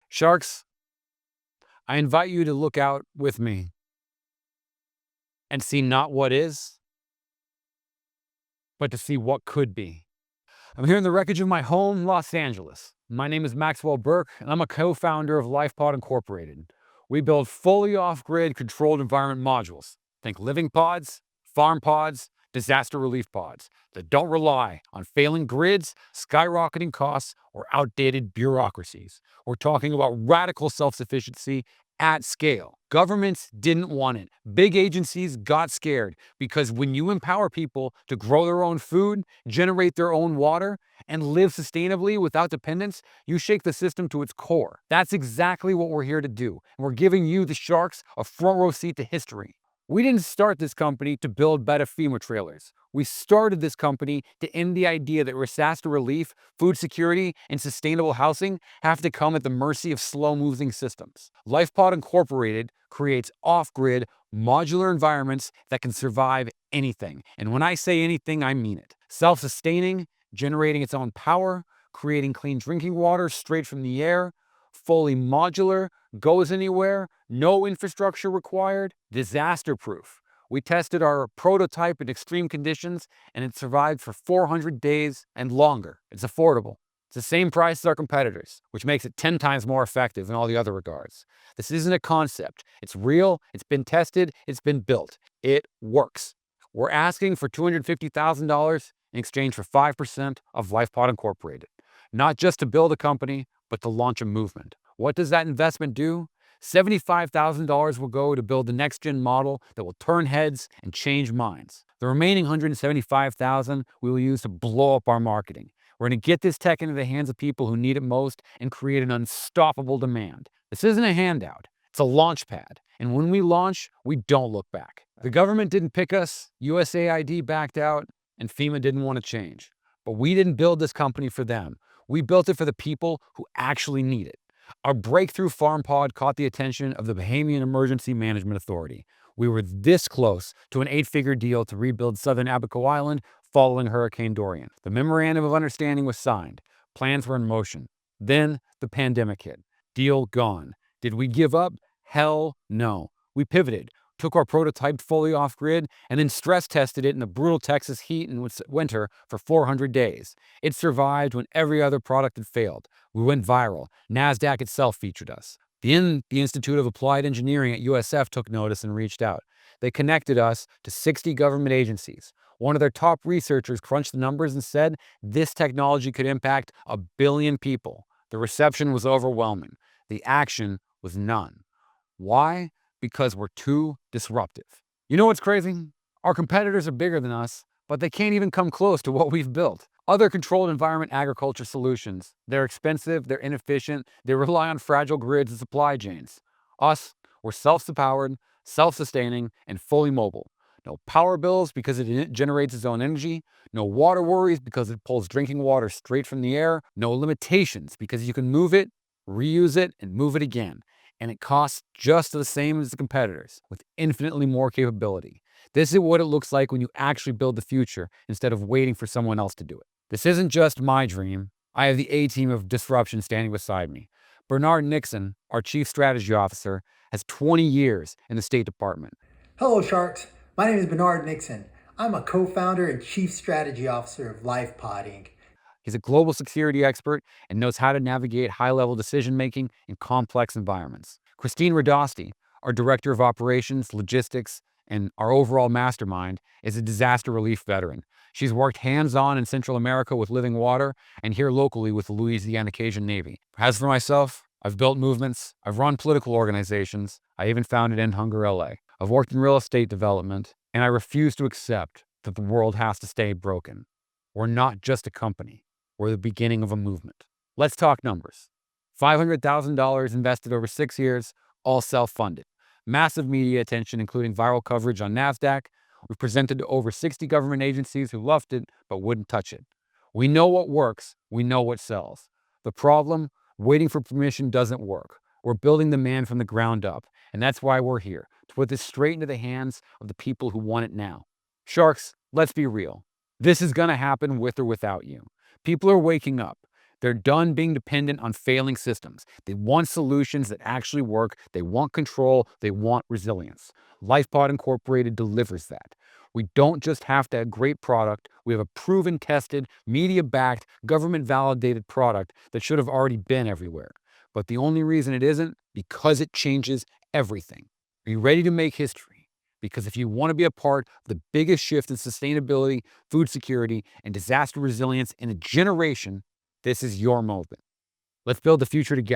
Sharks, I invite you to look out with me and see not what is, but to see what could be. I'm here in the wreckage of my home, Los Angeles. My name is Maxwell Burke, and I'm a co-founder of LifePod Incorporated. We build fully off-grid controlled environment modules. Think living pods, farm pods, disaster relief pods that don't rely on failing grids, skyrocketing costs, or outdated bureaucracies. We're talking about radical self-sufficiency at scale. Governments didn't want it. Big agencies got scared because when you empower people to grow their own food, generate their own water, and live sustainably without dependence, you shake the system to its core. That's exactly what we're here to do. And we're giving you, the Sharks, a front row seat to history. We didn't start this company to build better FEMA trailers. We started this company to end the idea that disaster relief, food security, and sustainable housing have to come at the mercy of slow-moving systems. LifePod Incorporated creates off-grid, modular environments that can survive anything. And when I say anything, I mean it. Self-sustaining, generating its own power, creating clean drinking water straight from the air, fully modular, goes anywhere, no infrastructure required, disaster-proof. We tested our prototype in extreme conditions, and it survived for 400 days and longer. It's affordable. It's the same price as our competitors, which makes it 10 times more effective in all the other regards. This isn't a concept. It's real, it's been tested, it's been built. It works. We're asking for $250,000 in exchange for 5% of LifePod Incorporated. Not just to build a company, but to launch a movement. What does that investment do? $75,000 will go to build the next-gen model that will turn heads and change minds. The remaining $175,000 we will use to blow up our marketing. We're going to get this tech into the hands of people who need it most and create an unstoppable demand. This isn't a handout. It's a launch pad. And when we launch, we don't look back. The government didn't pick us, USAID backed out, and FEMA didn't want to change. But we didn't build this company for them. We built it for the people who actually need it. Our breakthrough farm pod caught the attention of the Bahamian Emergency Management Authority. We were this close to an 8-figure deal to rebuild southern Abaco Island following Hurricane Dorian. The memorandum of understanding was signed. Plans were in motion. Then the pandemic hit. Deal gone. Did we give up? Hell no. We pivoted, took our prototype fully off-grid, and then stress tested it in the brutal Texas heat and winter for 400 days. It survived when every other product had failed. We went viral. NASDAQ itself featured us. The Institute of Applied Engineering at USF took notice and reached out. They connected us to 60 government agencies. One of their top researchers crunched the numbers and said this technology could impact 1 billion people. The reception was overwhelming. The action was none. Why? Because we're too disruptive. You know what's crazy? Our competitors are bigger than us, but they can't even come close to what we've built. Other controlled environment agriculture solutions, they're expensive, they're inefficient, they rely on fragile grids and supply chains. Us, we're self-powered, self-sustaining, and fully mobile. No power bills because it generates its own energy, no water worries because it pulls drinking water straight from the air, no limitations because you can move it, reuse it, and move it again. And it costs just the same as the competitors, with infinitely more capability. This is what it looks like when you actually build the future instead of waiting for someone else to do it. This isn't just my dream. I have the A-team of disruption standing beside me. Bernard Nixon, our Chief Strategy Officer, has 20 years in the State Department. Hello, Sharks. My name is Bernard Nixon. I'm a co-founder and Chief Strategy Officer of LifePod Inc. He's a global security expert and knows how to navigate high-level decision-making in complex environments. Christine Radosti, our Director of Operations, Logistics, and our overall mastermind, is a disaster relief veteran. She's worked hands-on in Central America with Living Water and here locally with the Louisiana Cajun Navy. As for myself, I've built movements, I've run political organizations, I even founded End Hunger LA. I've worked in real estate development, and I refuse to accept that the world has to stay broken. We're not just a company. We're the beginning of a movement. Let's talk numbers. $500,000 invested over 6 years, all self-funded. Massive media attention, including viral coverage on NASDAQ. We've presented to over 60 government agencies who loved it but wouldn't touch it. We know what works. We know what sells. The problem, waiting for permission doesn't work. We're building demand from the ground up, and that's why we're here, to put this straight into the hands of the people who want it now. Sharks, let's be real. This is going to happen with or without you. People are waking up. They're done being dependent on failing systems. They want solutions that actually work. They want control. They want resilience. LifePod Incorporated delivers that. We don't just have to have a great product. We have a proven, tested, media-backed, government-validated product that should have already been everywhere. But the only reason it isn't, because it changes everything. Are you ready to make history? Because if you want to be a part of the biggest shift in sustainability, food security, and disaster resilience in a generation, this is your moment. Let's build the future together.